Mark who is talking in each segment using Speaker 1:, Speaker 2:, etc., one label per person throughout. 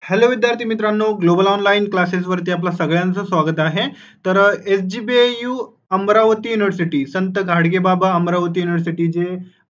Speaker 1: Hello विद्यार्थी मित्रांनो, global online क्लासेसवरती आपलं सगळ्यांचं स्वागत आहे. तर SGBAU अमरावती युनिव्हर्सिटी, संत गाडगेबाबा अमरावती युनिव्हर्सिटी जे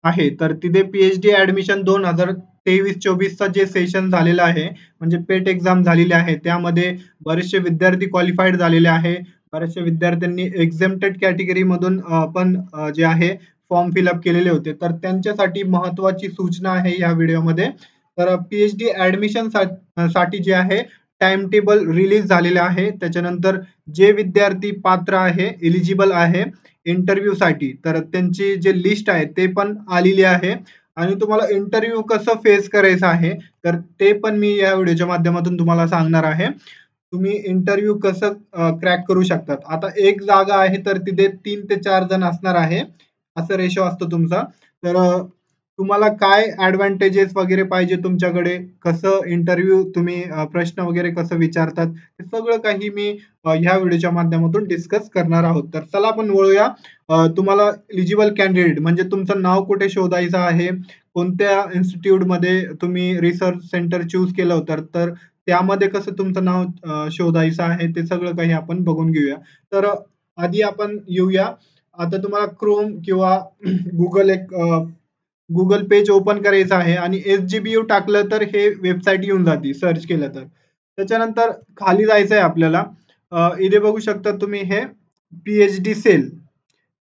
Speaker 1: आहे, तर तिथे PhD ॲडमिशन 2023-24चा जे सेशन झालेलं आहे, म्हणजे पेट एक्झाम झालेली आहे. त्यामध्ये बरेचसे विद्यार्थी क्वालिफाईड झालेले आहे. बऱ्याचशा विद्यार्थ्यांनी एक्झेम्प्टेड कॅटेगरीमधून पण जे आहे फॉर्म फिलअप केलेले होते. तर त्यांच्यासाठी महत्त्वाची सूचना आहे या व्हिडिओमध्ये. तर PhD ॲडमिशन साठी जे आहे टाइम टेबल रिलीज झालेलं आहे. त्याच्यानंतर जे विद्यार्थी पात्र आहे, एलिजिबल आहे इंटरव्ह्यू साठी, तर त्यांची जे लिस्ट आहे ते पण आलेली आहे. आणि तुम्हाला इंटरव्ह्यू कसं फेस करायचं आहे, तर ते पण मी या व्हिडिओच्या माध्यमातून तुम्हाला सांगणार आहे. तुम्ही इंटरव्ह्यू कसं क्रॅक करू शकतात. आता एक जागा आहे तर तिथे 3 ते 4 जण असणार आहे, असं रेशो असतो तुमचा. तर तुम्हाला काय ॲडव्हांटेजेस वगैरे पाहिजे तुमच्याकडे, कसं इंटरव्ह्यू तुम्ही प्रश्न वगैरे कसं विचारतात, हे सगळं काही मी ह्या व्हिडिओच्या माध्यमातून डिस्कस करणार आहोत. तर चला आपण वळूया. तुम्हाला एलिजिबल कॅन्डिडेट म्हणजे तुमचं नाव कुठे शोधायचं आहे, कोणत्या इन्स्टिट्यूटमध्ये तुम्ही रिसर्च सेंटर चूज केलं होतं, तर त्यामध्ये कसं तुमचं नाव शोधायचं आहे, ते सगळं काही आपण बघून घेऊया. तर आधी आपण येऊया. आता तुम्हाला क्रोम किंवा गुगल गुगल पेज ओपन करायचं आहे आणि SGBU टाकलं तर हे वेबसाईट येऊन जाते सर्च केलं तर. त्याच्यानंतर खाली जायचं आहे आपल्याला. इथे बघू शकता तुम्ही हे PhD सेल,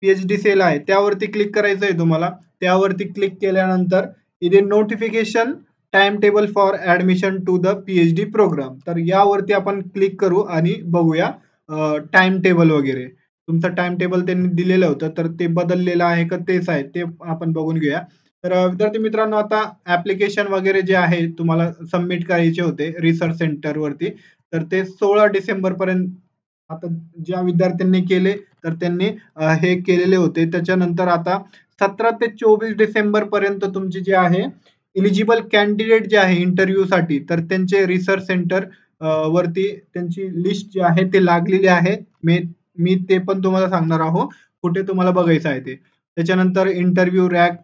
Speaker 1: PhD सेल आहे त्यावरती क्लिक करायचं आहे तुम्हाला. त्यावरती क्लिक केल्यानंतर इथे notification time table for admission to the PhD program, तर यावरती आपण क्लिक करू आणि बघूया टाइम टेबल वगैरे. तुमचं टाइम टेबल त्यांनी दिलेलं होतं, तर ते बदललेलं आहे का तेच आहे ते आपण बघून घेऊया. तर विद्यार्थी मित्रांनो, आता ऍप्लिकेशन वगैरे जे आहे तुम्हाला सबमिट करायचे होते रिसर्च सेंटर वरती, तर ते 16 डिसेंबर पर्यंत आता ज्या विद्यार्थ्यांनी केले तर त्यांनी हे केलेले होते. त्याच्यानंतर आता 17 ते 24 डिसेंबर पर्यंत तुमची जे आहे इलिजिबल कॅन्डिडेट जे आहे इंटरव्ह्यू साठी, तर त्यांचे रिसर्च सेंटर वरती त्यांची लिस्ट जी आहे ते लागलेली आहे. मी मी ते पण तुम्हाला सांगणार आहोत कुठे तुम्हाला बघायचं आहे ते. त्याच्यानंतर इंटरव्ह्यू रॅक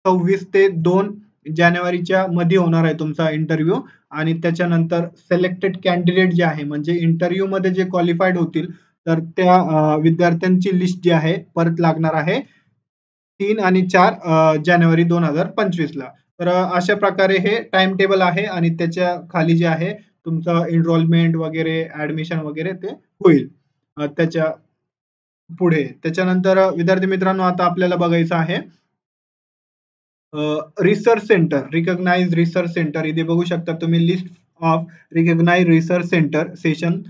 Speaker 1: 26 ते 2 जानेवारीच्या मध्ये होणार आहे तुमचा इंटरव्ह्यू. आणि त्याच्यानंतर सिलेक्टेड कॅन्डिडेट जे आहे म्हणजे इंटरव्ह्यू मध्ये जे क्वालिफाईड होतील, तर त्या विद्यार्थ्यांची लिस्ट जी आहे परत लागणार आहे 3 आणि 4 जानेवारी 2025ला. तर अशा प्रकारे हे टाइम टेबल आहे आणि त्याच्या खाली जे आहे तुमचं एनरोलमेंट वगैरे ऍडमिशन वगैरे ते होईल त्याच्या पुढे. त्याच्यानंतर विद्यार्थी मित्रांनो, आता आपल्याला बघायचं आहे research centre, recognise research centre. इथे बघू शकता तुम्ही list of recognise research centre session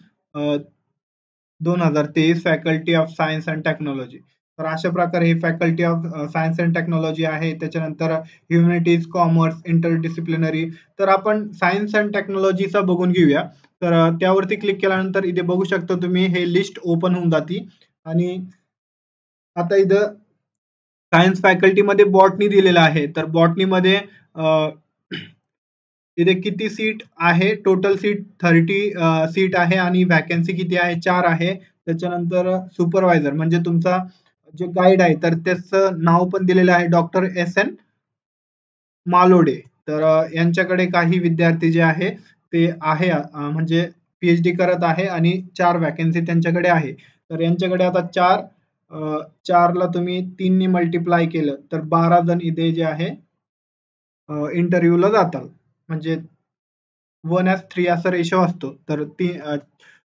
Speaker 1: 2023 faculty of science and technology. तर अशा प्रकारे हे faculty of science and technology आहे. त्याच्यानंतर ह्युमॅनिटीज, कॉमर्स, इंटरडिसिप्लिनरी. तर आपण सायन्स अँड टेक्नॉलॉजीचा बघून घेऊया. तर त्यावरती क्लिक केल्यानंतर इथे बघू शकता तुम्ही हे लिस्ट ओपन होऊन जाते. आणि आता इथं सायन्स फॅकल्टीमध्ये बॉटनी दिलेलं आहे. तर बॉटनीमध्ये इथे किती सीट आहे, टोटल सीट 30 सीट आहे आणि वॅकन्सी किती आहे, 4 आहे. त्याच्यानंतर सुपरवायझर म्हणजे तुमचा जे गाईड आहे तर त्याचं नाव पण दिलेलं आहे, डॉक्टर SN मालोडे. तर यांच्याकडे काही विद्यार्थी जे आहे ते आहे, म्हणजे PhD करत आहे आणि 4 वॅकन्सी त्यांच्याकडे आहे. तर यांच्याकडे आता 4ला तुम्ही 3 मल्टिप्लाय केलं तर 12 जण इथे जे आहे इंटरव्ह्यूला जातात. म्हणजे 1:3 असा रेशो असतो. तर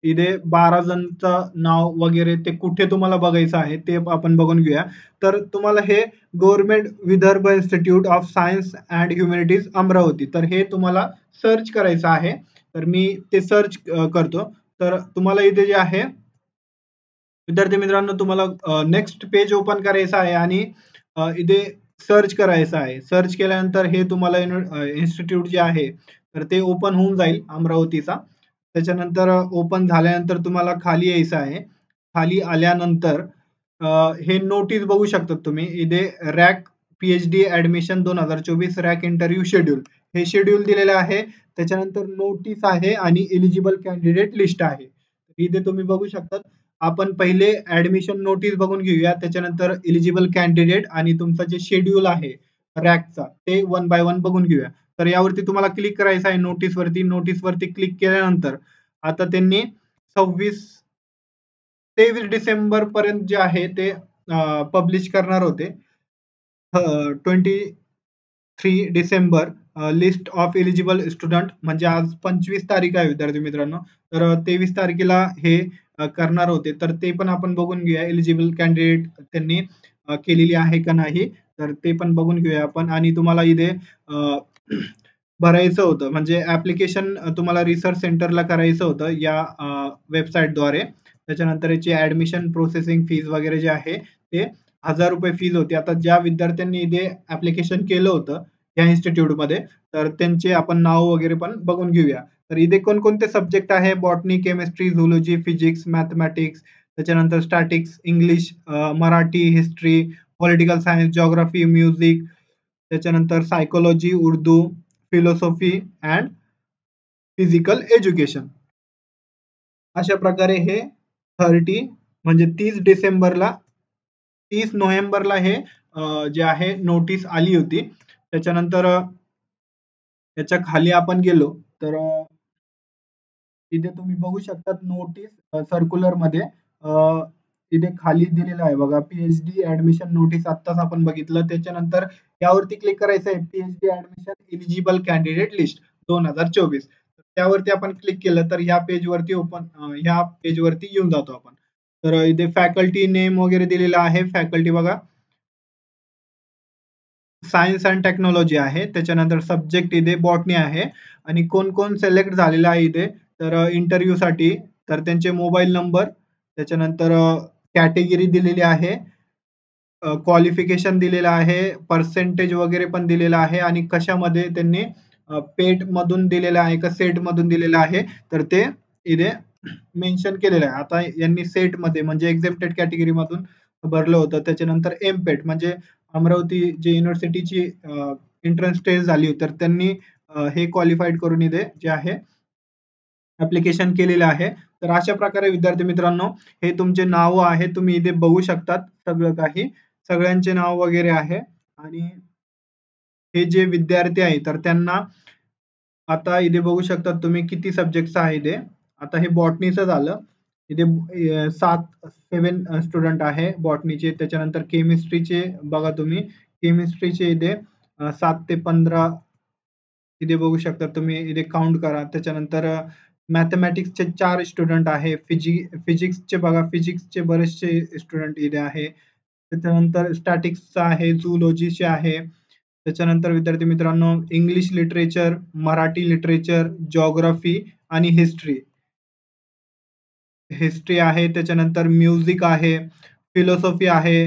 Speaker 1: इथे 12 जणचं नाव वगैरे ते कुठे तुम्हाला बघायचं आहे ते आपण बघून घेऊया. तर तुम्हाला हे government Vidarbha institute of science and humanities Amravati, तर हे तुम्हाला सर्च करायचं आहे. तर मी ते सर्च करतो. तर तुम्हाला इथे जे आहे विद्यार्थी मित्रांनो, तुम्हाला नेक्स्ट पेज ओपन करायचं आहे आणि इथे सर्च करायचं आहे. सर्च केल्यानंतर हे तुम्हाला इन्स्टिट्यूट जे आहे तर ते ओपन होऊन जाईल अमरावतीचा. त्याच्यानंतर ओपन झाल्यानंतर तुम्हाला खाली यायचं आहे. खाली आल्यानंतर हे नोटीस बघू शकता तुम्ही. इथे RAC PhD admission 2024 RAC interview schedule, हे शेड्यूल दिलेलं आहे. त्याच्यानंतर नोटीस आहे आणि एलिजिबल कॅन्डिडेट लिस्ट आहे. इथे तुम्ही बघू शकता. आपण पहिले ऍडमिशन नोटीस बघून घेऊया, त्याच्यानंतर एलिजिबल कॅन्डिडेट आणि तुमचं जे शेड्यूल आहे रॅकचा ते 1 बाय 1 बघून घेऊया. तर यावरती तुम्हाला क्लिक करायचं आहे नोटीसवरती क्लिक केल्यानंतर आता त्यांनी 23 डिसेंबर पर्यंत जे आहे ते पब्लिश करणार होते. 23 December list of eligible student म्हणजे आज 25 तारीख आहे विद्यार्थी मित्रांनो. तर 23 तारखेला हे करणार होते. तर ते पण आपण बघून घेऊया एलिजिबल कॅन्डिडेट त्यांनी केलेली आहे का नाही. तर ते पण बघून घेऊया आपण आणि तुम्हाला इथे भरायचं होतं म्हणजे ऍप्लिकेशन तुम्हाला रिसर्च सेंटरला करायचं होतं या वेबसाईटद्वारे. त्याच्यानंतर याची ऍडमिशन प्रोसेसिंग फीज वगैरे जे आहे ते 1000 रुपये फीज होती. आता ज्या विद्यार्थ्यांनी इथे ऍप्लिकेशन केलं होतं या इन्स्टिट्यूटमध्ये तर त्यांचे आपण नाव वगैरे पण बघून घेऊया. तर इथे कोणकोणते सब्जेक्ट आहे botany, chemistry, zoology, physics, mathematics, त्याच्यानंतर statics, English, Marathi, history, political science, geography, music, त्याच्यानंतर psychology, Urdu, philosophy and physical education. अशा प्रकारे हे 30 नोव्हेंबरला हे जे आहे नोटीस आली होती. त्याच्यानंतर याच्या खाली आपण गेलो तर इथे तुम्ही बघू शकतात नोटीस सर्क्युलर मध्ये इथे खाली दिलेलं आहे बघा पीएचडी ऍडमिशन नोटीस आत्ताच आपण बघितलं. त्याच्यानंतर यावरती क्लिक करायचं आहे PhD admission eligible candidate list 2024. त्यावरती आपण क्लिक केलं तर ह्या पेजवरती येऊन जातो आपण. तर इथे फॅकल्टी नेम वगैरे दिलेला आहे. फॅकल्टी बघा सायन्स अँड टेक्नॉलॉजी आहे. त्याच्यानंतर सब्जेक्ट इथे बॉटनी आहे आणि कोण कोण सिलेक्ट झालेला आहे इथे तर इंटरव्ह्यू साठी तर त्यांचे मोबाईल नंबर त्याच्यानंतर कॅटेगरी दिलेली आहे, क्वालिफिकेशन दिलेलं आहे, पर्सेंटेज वगैरे पण दिलेलं आहे आणि कशामध्ये त्यांनी पेट मधून दिलेलं आहे का सेट मधून दिलेलं आहे तर ते इथे मेन्शन केलेलं आहे. आता यांनी सेट मध्ये म्हणजे एक्झेम्प्टेड कॅटेगरी मधून भरलं होतं. त्याच्यानंतर एमपेट म्हणजे अमरावती जे युनिव्हर्सिटीची एंट्रन्स टेस्ट झाली तर त्यांनी हे क्वालिफाईड करून इथे जे आहे ऍप्लिकेशन केलेलं आहे. तर अशा प्रकारे विद्यार्थी मित्रांनो हे तुमचे नाव आहे तुम्ही इथे बघू शकतात सगळं काही सगळ्यांचे नाव वगैरे आहे आणि हे जे विद्यार्थी आहे तर त्यांना आता इथे बघू शकता तुम्ही किती सब्जेक्ट्स आहे इथे. आता हे बॉटनीचं झालं. इथे 7 स्टुडंट आहे बॉटनीचे. त्याच्यानंतर केमिस्ट्रीचे बघा तुम्ही केमिस्ट्रीचे इथे 7 ते 15 इथे बघू शकता तुम्ही इथे काउंट करा. त्याच्यानंतर मॅथमॅटिक्सचे 4 स्टुडंट आहे. फिजिक्सचे बघा फिजिक्सचे बरेचसे स्टुडंट इथे आहे. त्याच्यानंतर स्टॅटिक्सचा आहे, झूलॉजीचे आहे. त्याच्यानंतर विद्यार्थी मित्रांनो English literature, Marathi literature, geography आणि हिस्ट्री हिस्ट्री आहे. त्याच्यानंतर म्युझिक आहे, फिलॉसॉफी आहे,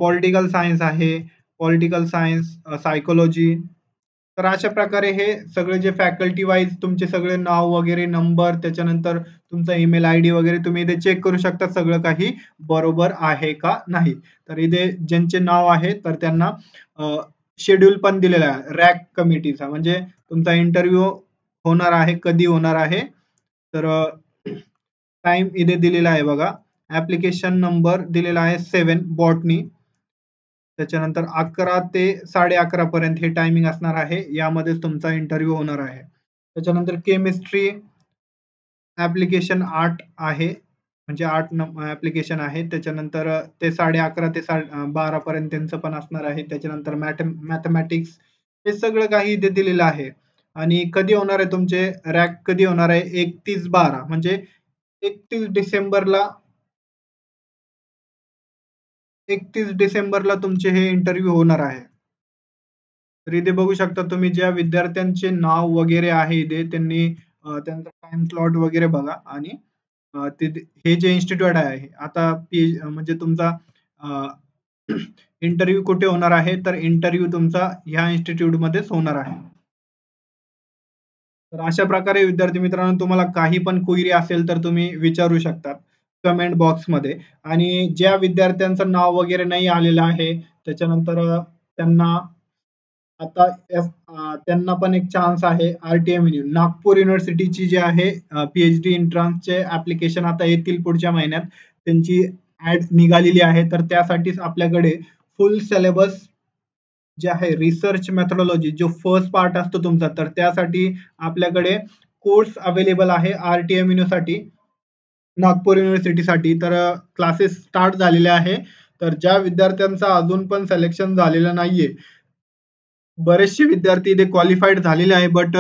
Speaker 1: पॉलिटिकल सायन्स आहे, पॉलिटिकल सायन्स, सायकोलॉजी. तर अशा प्रकारे हे सगळे जे फॅकल्टी वाईज तुमचे सगळे नाव वगैरे नंबर त्याच्यानंतर तुमचा ईमेल आयडी वगैरे तुम्ही इथे चेक करू शकता सगळं काही बरोबर आहे का नाही. तर इथे ज्यांचे नाव आहे तर त्यांना शेड्यूल पण दिलेला आहे रॅक कमिटीचा म्हणजे तुमचा इंटरव्ह्यू होणार आहे कधी होणार आहे तर टाइम इथे दिलेला आहे बघा. ऍप्लिकेशन नंबर दिलेला आहे 7 बॉटनी. त्याच्यानंतर 11 ते 11:30 पर्यंत हे टायमिंग असणार आहे. यामध्येच तुमचा इंटरव्ह्यू होणार आहे. त्याच्यानंतर केमिस्ट्री ऍप्लिकेशन 8 आहे म्हणजे 8 ऍप्लिकेशन आहे. त्याच्यानंतर ते 11:30 ते 12 पर्यंत त्यांचं पण असणार आहे. त्याच्यानंतर मॅथमॅटिक्स हे सगळं काही इथे दिलेलं आहे. आणि कधी होणार आहे तुमचे रॅक कधी होणार आहे 31/12 म्हणजे 31 डिसेंबरला तुमचे हे इंटरव्ह्यू होणार आहे. तर इथे बघू शकता तुम्ही ज्या विद्यार्थ्यांचे नाव वगैरे आहे इथे त्यांनी त्यांचा टाइम स्लॉट वगैरे बघा आणि हे जे इन्स्टिट्यूट आहे आता म्हणजे तुमचा इंटरव्ह्यू कुठे होणार आहे तर इंटरव्ह्यू तुमचा ह्या इन्स्टिट्यूट मध्येच होणार आहे. तर अशा प्रकारे विद्यार्थी मित्रांनो तुम्हाला काही पण क्वेरी असेल तर तुम्ही विचारू शकता कमेंट बॉक्समध्ये. आणि ज्या विद्यार्थ्यांचं नाव वगैरे नाही आलेलं आहे त्याच्यानंतर त्यांना आता त्यांना पण एक चान्स आहे आरटीएम नागपूर युनिव्हर्सिटीची जी आहे पीएचडी एंट्रन्सचे ऍप्लिकेशन आता येतील पुढच्या महिन्यात. त्यांची ऍड निघालेली आहे तर त्यासाठीच आपल्याकडे फुल सिलेबस जे आहे रिसर्च मेथोडॉलॉजी जो फर्स्ट पार्ट असतो तुमचा, तर त्यासाठी आपल्याकडे कोर्स अवेलेबल आहे RTM साठी, नागपूर युनिव्हर्सिटीसाठी. तर क्लासेस स्टार्ट झालेले आहे. तर ज्या विद्यार्थ्यांचा अजून पण सिलेक्शन झालेलं नाहीये, बरेचसे विद्यार्थी इथे क्वालिफाईड झालेले आहे, बट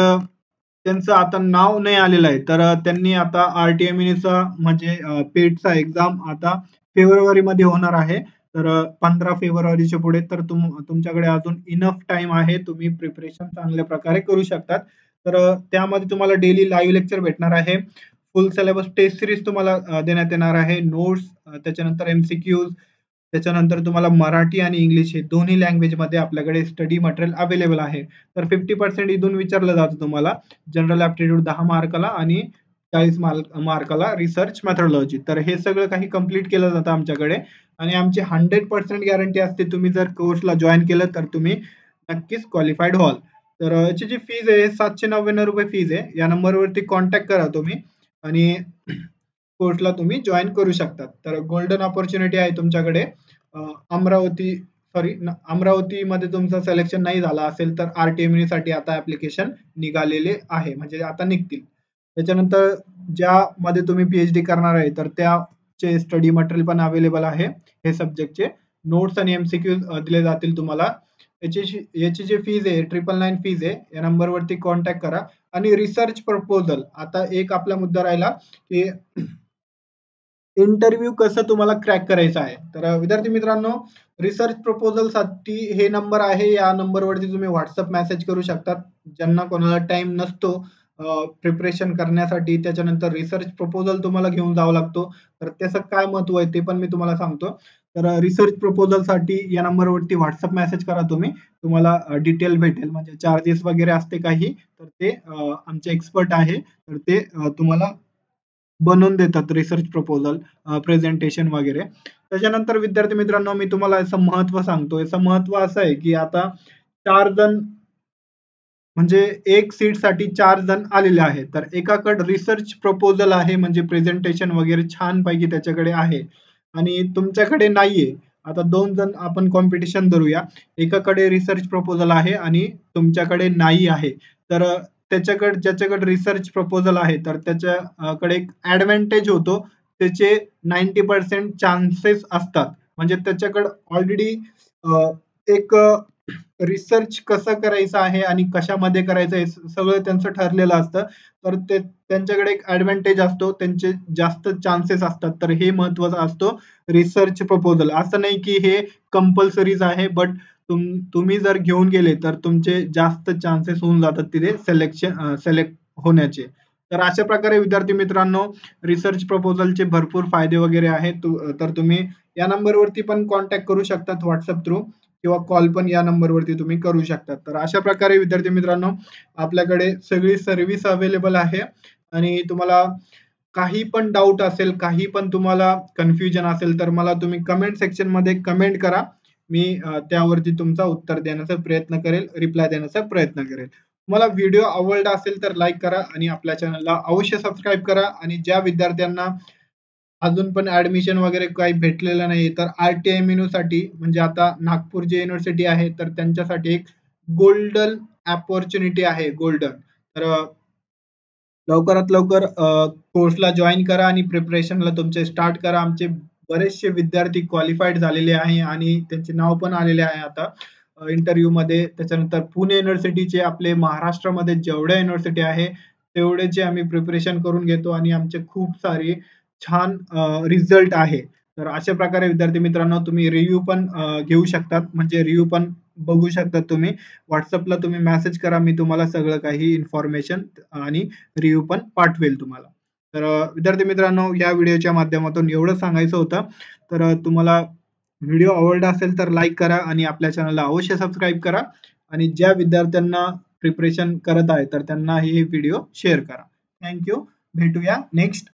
Speaker 1: त्यांचं आता नाव नाही आलेलं आहे. तर त्यांनी आता RTMचा म्हणजे पेटचा एक्झाम आता फेब्रुवारीमध्ये होणार आहे. तर 15 फेब्रुवारीच्या पुढे. तर तुमच्याकडे अजून इनफ टाइम आहे. तुम्ही प्रिपरेशन चांगल्या प्रकारे करू शकतात. तर त्यामध्ये तुम्हाला डेली लाईव्ह लेक्चर भेटणार आहे. फुल सिलेबस टेस्ट सिरीज तुम्हाला देण्यात येणार आहे. नोट्स, त्याच्यानंतर MCQs, त्याच्यानंतर तुम्हाला मराठी आणि इंग्लिश हे दोन्ही लँग्वेजमध्ये आपल्याकडे स्टडी मटेरियल अवेलेबल आहे. तर 50% इथून विचारलं जातं तुम्हाला. जनरल ॲप्टिट्यूड 10 मार्काला आणि 40 मार्काला रिसर्च मेथोडॉलॉजी. तर हे सगळं काही कंप्लीट केलं जातं आमच्याकडे आणि आमची 100% गॅरंटी असते. तुम्ही जर कोर्सला जॉइन केलं तर तुम्ही नक्कीच क्वालिफाईड व्हाल. तर याची जी फीज आहे ₹799 फीज आहे. या नंबरवरती कॉन्टॅक्ट करा तुम्ही आणि कोर्सला तुम्ही जॉइन करू शकता. तर गोल्डन अपॉर्च्युनिटी आहे तुमच्याकडे. अमरावती सॉरी अमरावतीमध्ये तुमचं सिलेक्शन नाही झालं असेल तर RTM साठी आता ऍप्लिकेशन निघालेले आहे, म्हणजे आता निघतील. त्याच्यानंतर ज्यामध्ये तुम्ही PhD करणार आहे तर त्याचे स्टडी मटेरियल पण अवेलेबल आहे. हे सब्जेक्टचे नोट्स आणि MCQ दिले जातील तुम्हाला. याची जी फीज आहे 999 फीज आहे. या नंबरवरती कॉन्टॅक्ट करा. आणि रिसर्च प्रपोजल, आता एक आपला मुद्दा राहिला की इंटरव्ह्यू कसं तुम्हाला क्रॅक करायचा आहे. तर विद्यार्थी मित्रांनो, रिसर्च प्रपोजल साठी हे नंबर आहे. या नंबरवरती तुम्ही व्हॉट्सअप मेसेज करू शकतात. ज्यांना कोणाला टाइम नसतो प्रिपरेशन करण्यासाठी, त्याच्यानंतर रिसर्च प्रपोजल तुम्हाला घेऊन जावं लागतो. तर त्याचं काय महत्व आहे ते पण मी तुम्हाला सांगतो. तर रिसर्च प्रपोजल साठी या नंबरवरती व्हॉट्सअप मेसेज करा तुम्ही. तुम्हाला डिटेल भेटेल, म्हणजे चार्जेस वगैरे असते काही तर ते आमचे एक्सपर्ट आहे, तर ते तुम्हाला बनवून देतात रिसर्च प्रपोजल, प्रेझेंटेशन वगैरे. त्याच्यानंतर विद्यार्थी मित्रांनो, मी तुम्हाला याचं महत्व सांगतो. याचं महत्व असं आहे की आता 4 जण, म्हणजे एक सीटसाठी 4 जण आलेले आहेत. तर एकाकडे रिसर्च प्रपोजल आहे, म्हणजे प्रेझेंटेशन वगैरे छानपैकी त्याच्याकडे आहे आणि तुमच्याकडे नाहीये. आता 2 जण आपण कॉम्पिटिशन धरूया. एकाकडे रिसर्च प्रपोजल आहे आणि तुमच्याकडे नाही आहे. तर ज्याच्याकडे रिसर्च प्रपोजल आहे तर त्याच्याकडे एक ॲडव्हांटेज होतो. त्याचे 90% चान्सेस असतात. म्हणजे त्याच्याकडे ऑलरेडी एक रिसर्च कसं करायचं आहे आणि कशामध्ये करायचं आहे सगळं त्यांचं ठरलेलं असतं. तर ते त्यांच्याकडे एक ॲडव्हांटेज असतो. त्यांचे जास्त चान्सेस असतात. तर हे महत्त्वाचं असतो रिसर्च प्रपोजल. असं नाही की हे कंपल्सरीच आहे, बट तुम्ही जर घेऊन गेले तर तुमचे जास्त चान्सेस होऊन जातात तिथे सिलेक्ट होण्याचे. तर अशा प्रकारे विद्यार्थी मित्रांनो, रिसर्च प्रपोजलचे भरपूर फायदे वगैरे आहेत. तर तुम्ही या नंबरवरती पण कॉन्टॅक्ट करू शकतात WhatsApp थ्रू, किंवा कॉल पण या नंबरवरती तुम्ही करू शकता. तर अशा प्रकारे विद्यार्थी मित्रांनो, आपल्याकडे सगळी सर्व्हिस अवेलेबल आहे आणि तुम्हाला काही पण डाऊट असेल, काही पण तुम्हाला कन्फ्युजन असेल तर मला तुम्ही कमेंट सेक्शनमध्ये कमेंट करा. मी त्यावरती तुमचा उत्तर देण्याचा प्रयत्न करेल, रिप्लाय देण्याचा प्रयत्न करेल. तुम्हाला व्हिडिओ आवडला असेल तर लाईक करा आणि आपल्या चॅनलला अवश्य सबस्क्राईब करा. आणि ज्या विद्यार्थ्यांना अजून पण ऍडमिशन वगैरे काही भेटलेलं नाही तर RTM साठी, म्हणजे आता नागपूर जे युनिव्हर्सिटी आहे तर त्यांच्यासाठी एक गोल्डन अपॉर्च्युनिटी आहे, गोल्डन. तर लवकरात लवकर कोर्सला जॉइन करा आणि प्रिपरेशनला तुमचे स्टार्ट करा. आमचे बरेचसे विद्यार्थी क्वालिफाईड झालेले आहे आणि त्यांचे नाव पण आलेले आहे आता इंटरव्ह्यू मध्ये. त्याच्यानंतर पुणे युनिव्हर्सिटीचे, आपले महाराष्ट्रामध्ये जेवढ्या युनिव्हर्सिटी आहे तेवढ्याचे आम्ही प्रिपरेशन करून घेतो आणि आमचे खूप सारे छान रिझल्ट आहे. तर अशा प्रकारे विद्यार्थी मित्रांनो, तुम्ही रिव्ह्यू पण घेऊ शकतात, म्हणजे रिव्ह्यू पण बघू शकता तुम्ही. WhatsAppला तुम्ही मेसेज करा, मी तुम्हाला सगळं काही इन्फॉर्मेशन आणि रिव्ह्यू पण पाठवेल तुम्हाला. तर विद्यार्थी मित्रांनो, या व्हिडिओच्या माध्यमातून एवढं सांगायचं होतं. तर तुम्हाला व्हिडिओ आवडला असेल तर लाईक करा आणि आपल्या चॅनलला अवश्य सबस्क्राईब करा. आणि ज्या विद्यार्थ्यांना प्रिपरेशन करत आहे तर त्यांना हे व्हिडिओ शेअर करा. Thank you. भेटूया नेक्स्ट